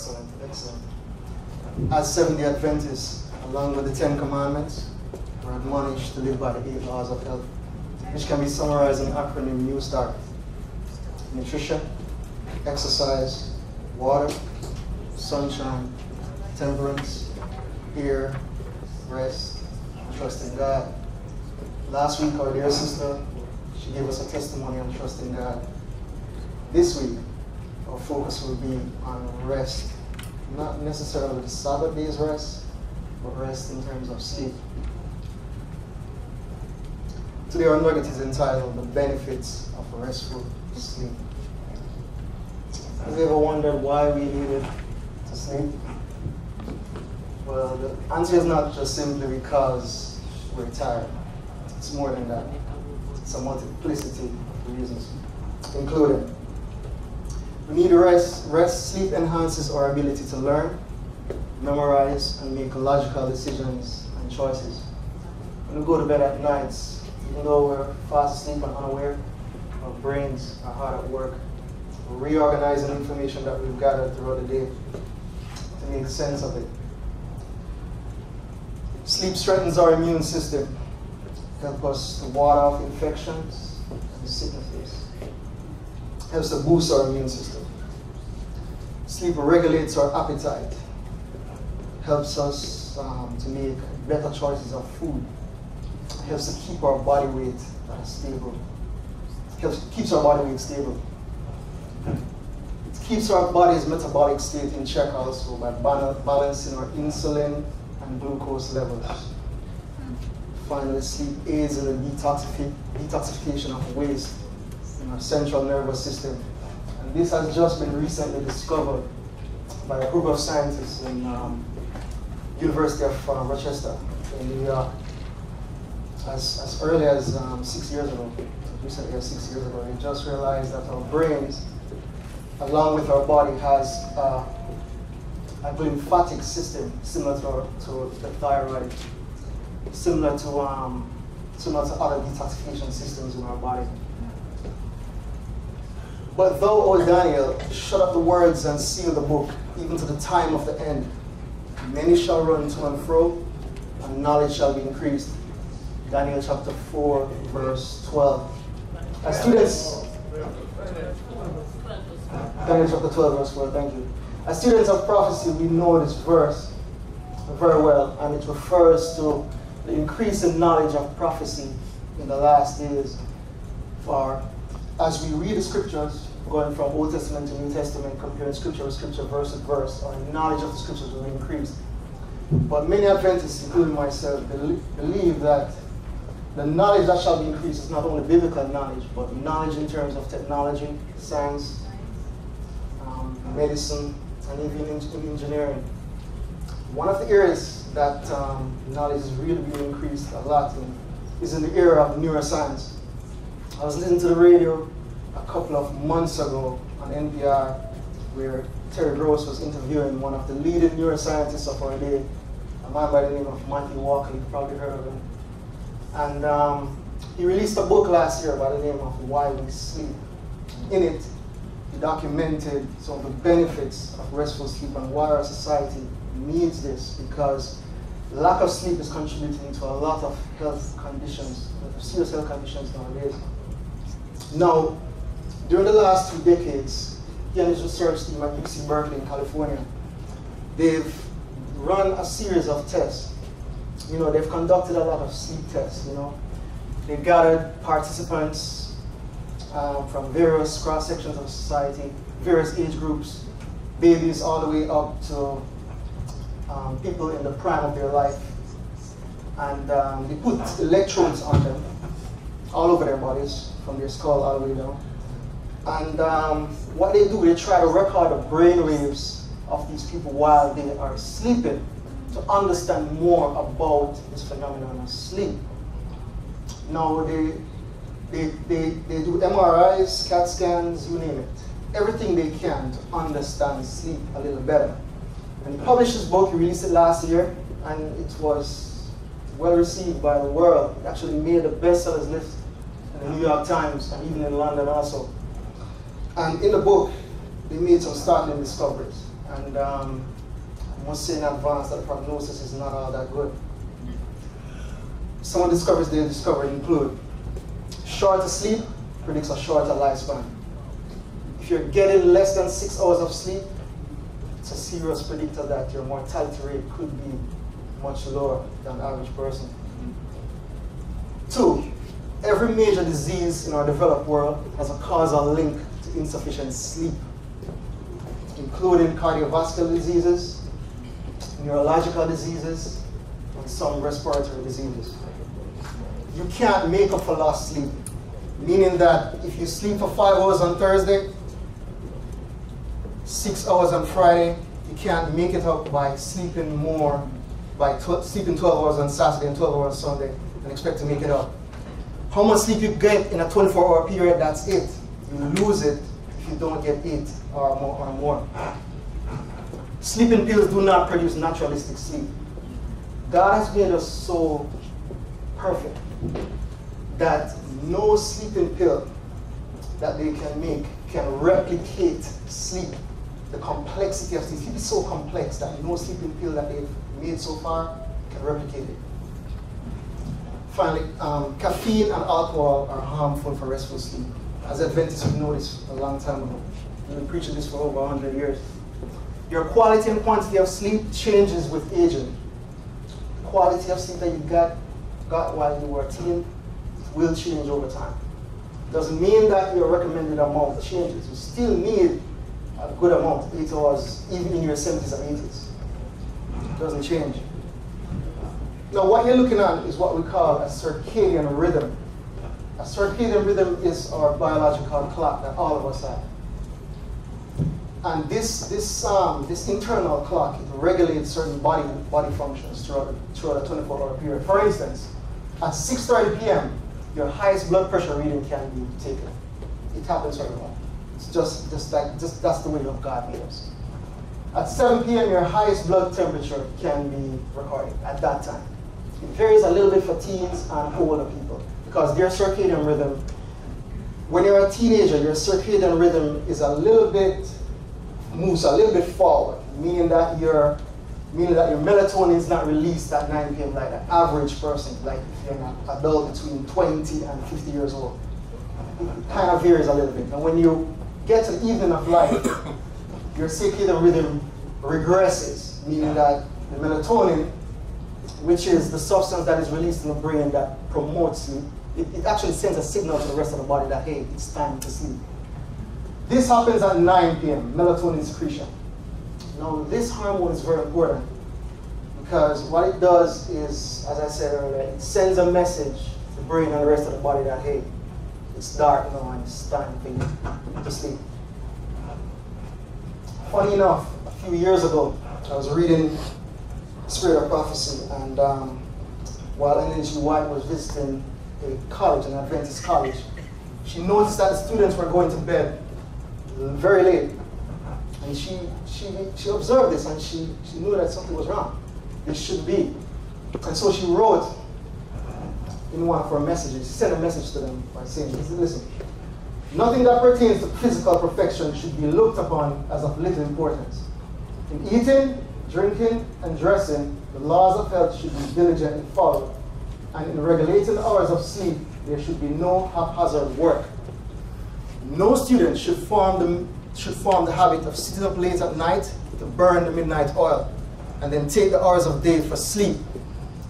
Excellent, excellent. As Seventh-day Adventists, along with the Ten Commandments, we're admonished to live by the 8 laws of health, which can be summarized in the acronym New Start. Nutrition, exercise, water, sunshine, temperance, air, rest, trust in God. Last week, our dear sister, she gave us a testimony on trusting God. This week, our focus will be on rest. Not necessarily the Sabbath day's rest, but rest in terms of sleep. Today our nugget is entitled The Benefits of Restful Sleep. Have you ever wondered why we needed to sleep? Well, the answer is not just simply because we're tired. It's more than that. It's a multiplicity of reasons, including we need rest. Sleep enhances our ability to learn, memorize, and make logical decisions and choices. When we go to bed at nights, even though we're fast asleep and unaware, our brains are hard at work. We're reorganizing information that we've gathered throughout the day to make sense of it. Sleep strengthens our immune system, helps us to ward off infections and sicknesses. Helps to boost our immune system. Sleep regulates our appetite. Helps us to make better choices of food. Helps to keep our body weight stable. Keeps our body weight stable. It keeps our body's metabolic state in check also by balancing our insulin and glucose levels. Finally, sleep aids in the detoxification of waste in our central nervous system. And this has just been recently discovered by a group of scientists in University of Rochester in New York. As early as 6 years ago, recently as 6 years ago, they just realized that our brains, along with our body, has a lymphatic system similar to the thyroid, similar to other detoxification systems in our body. But though, O Daniel, shut up the words and seal the book, even to the time of the end, many shall run to and fro, and knowledge shall be increased. Daniel chapter 4, verse 12. As students, Daniel chapter 12, verse 4, thank you. As students of prophecy, we know this verse very well, and it refers to the increase in knowledge of prophecy in the last days. For as we read the scriptures, going from Old Testament to New Testament, comparing scripture with scripture, verse with verse, our knowledge of the scriptures will increase. But many Adventists, including myself, believe that the knowledge that shall be increased is not only biblical knowledge, but knowledge in terms of technology, science, medicine, and even engineering. One of the areas that knowledge is really being increased a lot in is in the area of neuroscience. I was listening to the radio a couple of months ago on NPR where Terry Gross was interviewing one of the leading neuroscientists of our day, a man by the name of Matthew Walker. You've probably heard of him. And he released a book last year by the name of Why We Sleep. In it, he documented some of the benefits of restful sleep and why our society needs this, because lack of sleep is contributing to a lot of health conditions, serious health conditions nowadays. Now, during the last 2 decades, he and his research team at UC Berkeley in California, they've run a series of tests. You know, they've conducted a lot of sleep tests, you know. They gathered participants from various cross-sections of society, various age groups, babies all the way up to people in the prime of their life. And they put electrodes on them all over their bodies, from their skull all the way down. And what they do, they try to record the brain waves of these people while they are sleeping to understand more about this phenomenon of sleep. Now they do MRIs, CAT scans, you name it. Everything they can to understand sleep a little better. And he published this book, he released it last year, and it was well received by the world. It actually made the bestsellers list in the New York Times and even in London also. And in the book, they made some startling discoveries. And I must say in advance that the prognosis is not all that good. Some of the discoveries they discovered include shorter sleep predicts a shorter lifespan. If you're getting less than 6 hours of sleep, it's a serious predictor that your mortality rate could be much lower than the average person. 2, every major disease in our developed world has a causal link to insufficient sleep, including cardiovascular diseases, neurological diseases, and some respiratory diseases. You can't make up for lost sleep, meaning that if you sleep for 5 hours on Thursday, 6 hours on Friday, you can't make it up by sleeping more, by sleeping 12 hours on Saturday and 12 hours on Sunday and expect to make it up. How much sleep you get in a 24-hour period, that's it. You lose it if you don't get 8 or more. Sleeping pills do not produce naturalistic sleep. God has made us so perfect that no sleeping pill that they can make can replicate sleep. The complexity of sleep. Sleep is so complex that no sleeping pill that they've made so far can replicate it. Finally, caffeine and alcohol are harmful for restful sleep. As Adventists, we know this a long time ago. We've been preaching this for over 100 years. Your quality and quantity of sleep changes with aging. The quality of sleep that you got while you were a teen will change over time. Doesn't mean that your recommended amount changes. You still need a good amount, 8 hours, even in your 70s and 80s. It doesn't change. Now, what you're looking at is what we call a circadian rhythm. A circadian rhythm is our biological clock that all of us have. And this internal clock, it regulates certain body functions throughout a 24-hour period. For instance, at 6:30 p.m., your highest blood pressure reading can be taken. It happens right now. It's just that's the way of God made us. At 7 p.m., your highest blood temperature can be recorded at that time. It varies a little bit for teens and older people because their circadian rhythm, when you're a teenager, your circadian rhythm is moves a little bit forward, meaning that your melatonin is not released at 9 p.m. like the average person, like if you're an adult between 20 and 50 years old. It kind of varies a little bit. And when you get to the evening of life, your circadian rhythm regresses, meaning that the melatonin, which is the substance that is released in the brain that promotes sleep, it actually sends a signal to the rest of the body that, hey, it's time to sleep. This happens at 9 p.m., melatonin secretion. Now, this hormone is very important because what it does is, as I said earlier, it sends a message to the brain and the rest of the body that, hey, it's dark now and it's time for you to sleep. Funny enough, a few years ago, I was reading Spirit of Prophecy, and while N.G. White was visiting a college, an Adventist college, she noticed that the students were going to bed very late. And she observed this, and she knew that something was wrong. This should be. And so she wrote in one of her messages, she sent a message to them by saying, listen, nothing that pertains to physical perfection should be looked upon as of little importance. In eating, drinking, and dressing, the laws of health should be diligently followed. And in regulating the hours of sleep, there should be no haphazard work. No student should form the habit of sitting up late at night to burn the midnight oil and then take the hours of day for sleep.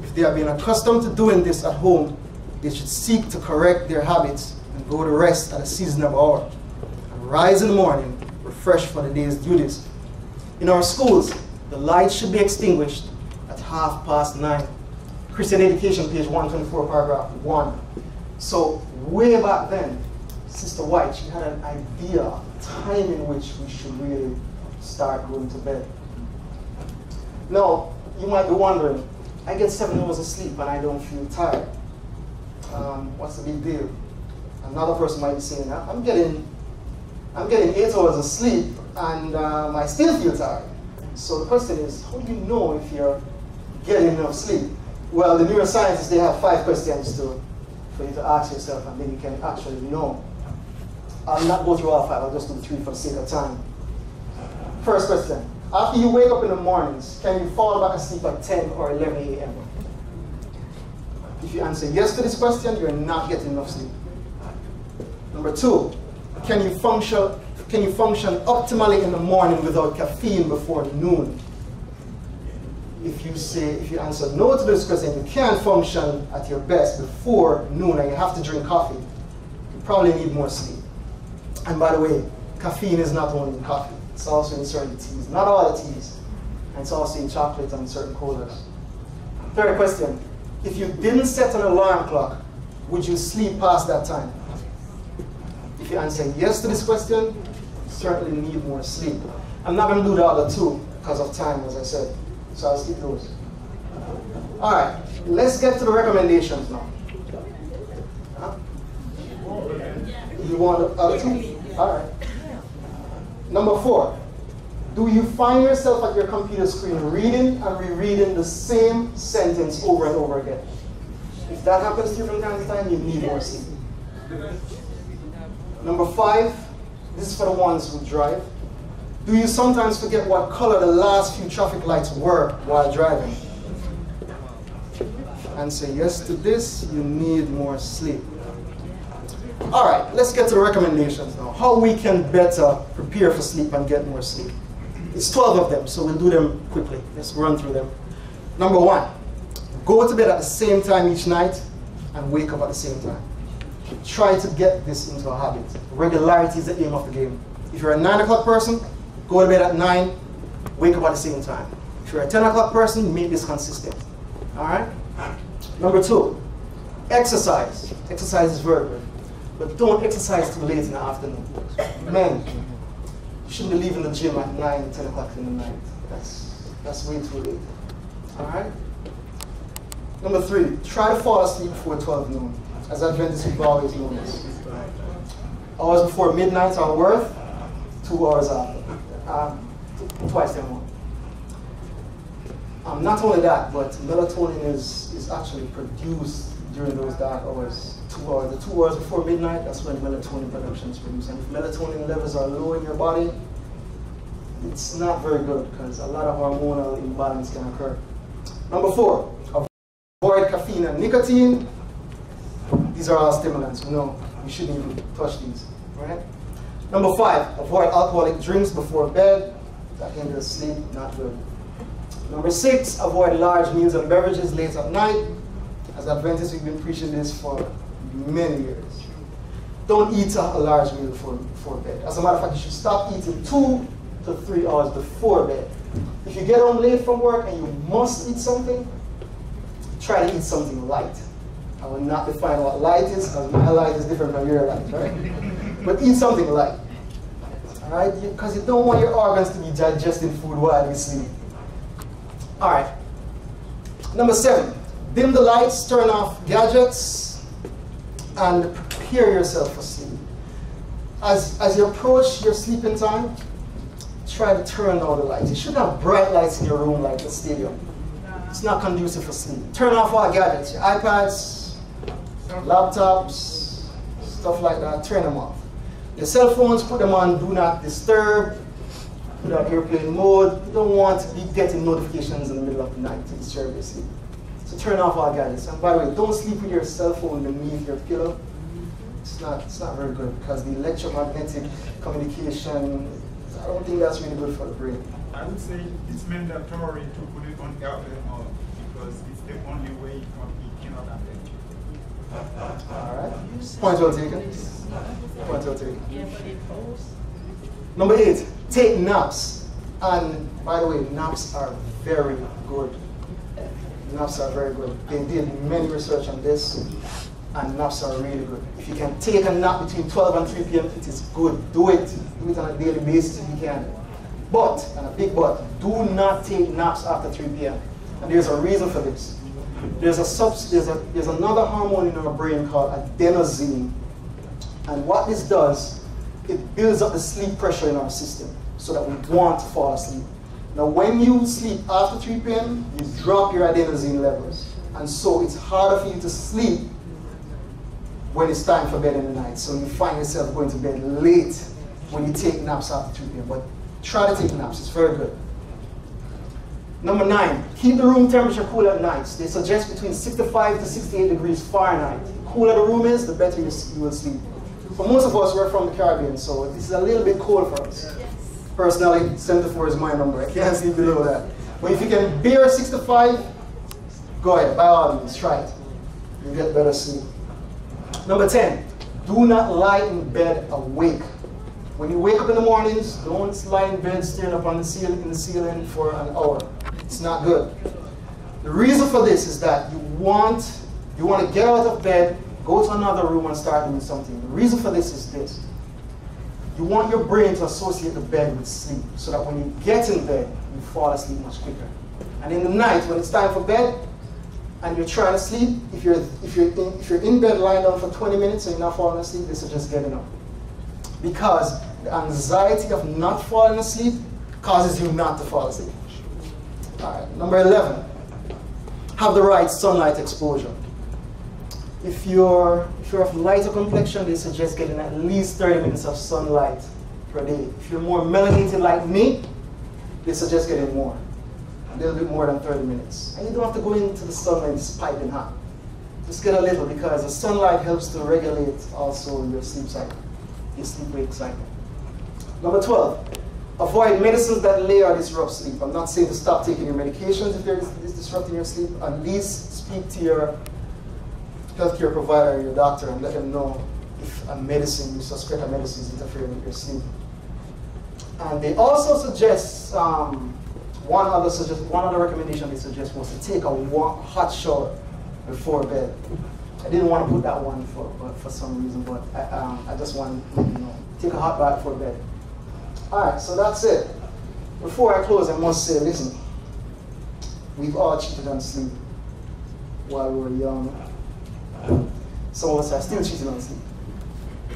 If they have been accustomed to doing this at home, they should seek to correct their habits and go to rest at a seasonable hour. And rise in the morning, refreshed for the day's duties. In our schools, the lights should be extinguished at 9:30. Christian Education, page 124, paragraph 1. So way back then, Sister White, she had an idea of the time in which we should really start going to bed. Now, you might be wondering, I get 7 hours of sleep and I don't feel tired. What's the big deal? Another person might be saying, I'm getting 8 hours of sleep and I still feel tired. So the question is, how do you know if you're getting enough sleep? Well, the neuroscientists, they have 5 questions for you to ask yourself, and then you can actually know. I'll not go through all 5, I'll just do 3 for the sake of time. First question, After you wake up in the mornings, can you fall back asleep at 10 or 11 a.m.? If you answer yes to this question, you're not getting enough sleep. Number 2, can you function optimally in the morning without caffeine before noon? If you answer no to this question, you can't function at your best before noon and you have to drink coffee, you probably need more sleep. And by the way, caffeine is not only in coffee, it's also in certain teas. Not all the teas. And it's also in chocolate and certain colas. Third question, if you didn't set an alarm clock, would you sleep past that time? If you answer yes to this question, you certainly need more sleep. I'm not going to do the other two because of time, as I said. So I'll skip those. All right, let's get to the recommendations now. Huh? You want the other two? All right. Number 4, do you find yourself at your computer screen reading and rereading the same sentence over and over again? If that happens to you from time to time, you need more sleep. Number 5, this is for the ones who drive. Do you sometimes forget what color the last few traffic lights were while driving? Answer yes to this, you need more sleep. All right, let's get to the recommendations now. How we can better prepare for sleep and get more sleep. It's 12 of them, so we'll do them quickly. Let's run through them. Number 1, go to bed at the same time each night and wake up at the same time. Try to get this into a habit. Regularity is the aim of the game. If you're a 9 o'clock person, go to bed at 9, wake up at the same time. If you're a 10 o'clock person, make this consistent. All right? Number 2, exercise. Exercise is very good. But don't exercise too late in the afternoon. Men, you shouldn't be leaving the gym at 9, 10 o'clock in the night. That's way too late. All right? Number 3, try to fall asleep before 12 noon. As Adventists, we've always known this. Hours before midnight are worth 2 hours after. Twice their more. Not only that, but melatonin is actually produced during those dark hours. 2 hours. The 2 hours before midnight, that's when melatonin production is produced. And if melatonin levels are low in your body, it's not very good because a lot of hormonal imbalance can occur. Number 4, avoid caffeine and nicotine. These are all stimulants. No, you shouldn't even touch these. Right? Number 5, avoid alcoholic drinks before bed. That hinders sleep, not good. Number 6, avoid large meals and beverages late at night. As Adventists, we've been preaching this for many years. Don't eat a large meal before bed. As a matter of fact, you should stop eating 2 to 3 hours before bed. If you get home late from work and you must eat something, try to eat something light. I will not define what light is, because my light is different from your light, right? But eat something light, all right? Because you don't want your organs to be digesting food while you sleep. All right. Number 7, dim the lights, turn off gadgets, and prepare yourself for sleep. As you approach your sleeping time, try to turn down the lights. You shouldn't have bright lights in your room like the stadium. It's not conducive for sleep. Turn off all gadgets, your iPads, laptops, stuff like that, turn them off. Your cell phones, put them on do not disturb, put on airplane mode. You don't want to be getting notifications in the middle of the night to disturb your sleep. So turn off all gadgets. And by the way, don't sleep with your cell phone beneath your pillow. It's not very good because the electromagnetic communication, I don't think that's really good for the brain. I would say it's mandatory to put it on airplane mode because it's the only way it cannot affect you. All right. Point well taken. Point well taken. Number 8, take naps. And by the way, naps are very good. Naps are very good. They did many research on this, and naps are really good. If you can take a nap between 12 and 3 p.m., it is good. Do it. Do it on a daily basis if you can. But, and a big but, do not take naps after 3 p.m. And there's a reason for this. There's another hormone in our brain called adenosine. And what this does, it builds up the sleep pressure in our system so that we want to fall asleep. Now, when you sleep after 3 p.m., you drop your adenosine levels. And so it's harder for you to sleep when it's time for bed in the night. So you find yourself going to bed late when you take naps after 3 p.m. But try to take naps, it's very good. Number 9, keep the room temperature cool at night. They suggest between 65 to 68 degrees Fahrenheit. The cooler the room is, the better you will sleep. For most of us, we're from the Caribbean, so this is a little bit cold for us. Personally, 74 is my number. I can't sleep below that. But if you can bear 65, go ahead, by all means, try it. You'll get better sleep. Number 10, do not lie in bed awake. When you wake up in the mornings, don't lie in bed staring up on the ceiling for an hour. It's not good. The reason for this is that you want to get out of bed, go to another room and start doing something. The reason for this is this. You want your brain to associate the bed with sleep so that when you get in bed, you fall asleep much quicker. And in the night, when it's time for bed and you're trying to sleep, if you're in bed lying down for 20 minutes and you're not falling asleep, they suggest getting up. Because the anxiety of not falling asleep causes you not to fall asleep. All right, number 11, have the right sunlight exposure. If you're of lighter complexion, they suggest getting at least 30 minutes of sunlight per day. If you're more melanated like me, they suggest getting more, a little bit more than 30 minutes. And you don't have to go into the sun when it's piping hot. Just get a little, because the sunlight helps to regulate also your sleep cycle, your sleep-wake cycle. Number 12, avoid medicines that delay or disrupt sleep. I'm not saying to stop taking your medications if they're disrupting your sleep. At least speak to your healthcare provider, your doctor, and let them know if a medicine, you suspect a medicine is interfering with your sleep. And they also suggest, one other recommendation they suggest was to take a hot shower before bed. I didn't want to put that one for some reason, but I just want to let you know. Take a hot bath before bed. All right, so that's it. Before I close, I must say, listen, we've all cheated on sleep while we were young. Some of us are still cheating on sleep.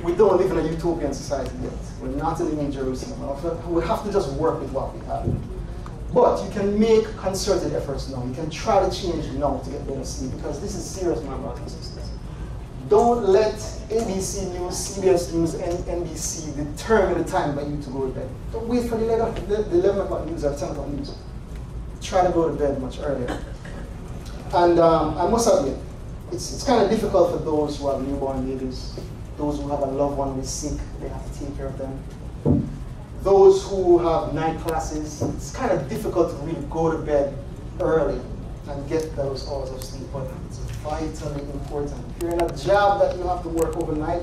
We don't live in a utopian society yet. We're not in the New Jerusalem. We have to just work with what we have. But you can make concerted efforts now. You can try to change now to get better sleep, because this is serious, my brothers and sisters. Don't let ABC News, CBS News, and NBC determine the time by you to go to bed. Don't wait for the 11 o'clock news or 10 o'clock news. Try to go to bed much earlier. And I must admit, it's kind of difficult for those who have newborn babies, those who have a loved one who is sick, they have to take care of them. Those who have night classes, it's kind of difficult to really go to bed early and get those hours of sleep, but it's vitally important. If you're in a job that you have to work overnight,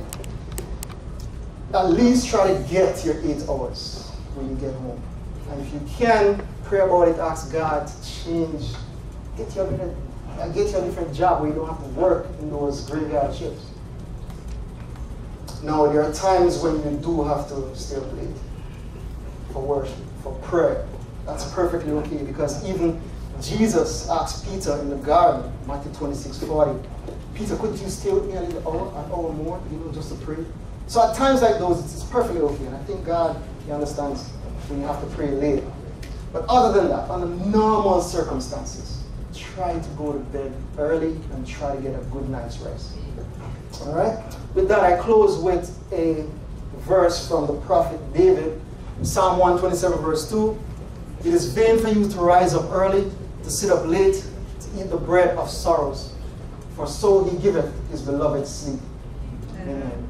at least try to get your 8 hours when you get home. And if you can, pray about it, ask God to change, get you a different job where you don't have to work in those graveyard shifts. Now, there are times when you do have to stay up late for worship, for prayer. That's perfectly okay, because even Jesus asked Peter in the garden, Matthew 26:40, Peter, couldn't you stay with me an hour more, just to pray? So at times like those, it's perfectly okay, and I think God, He understands when you have to pray late. But other than that, under normal circumstances, try to go to bed early and try to get a good night's rest. All right? With that, I close with a verse from the prophet David, Psalm 127, verse 2. It is vain for you to rise up early, to sit up late, to eat the bread of sorrows, for so He giveth His beloved sleep. Amen.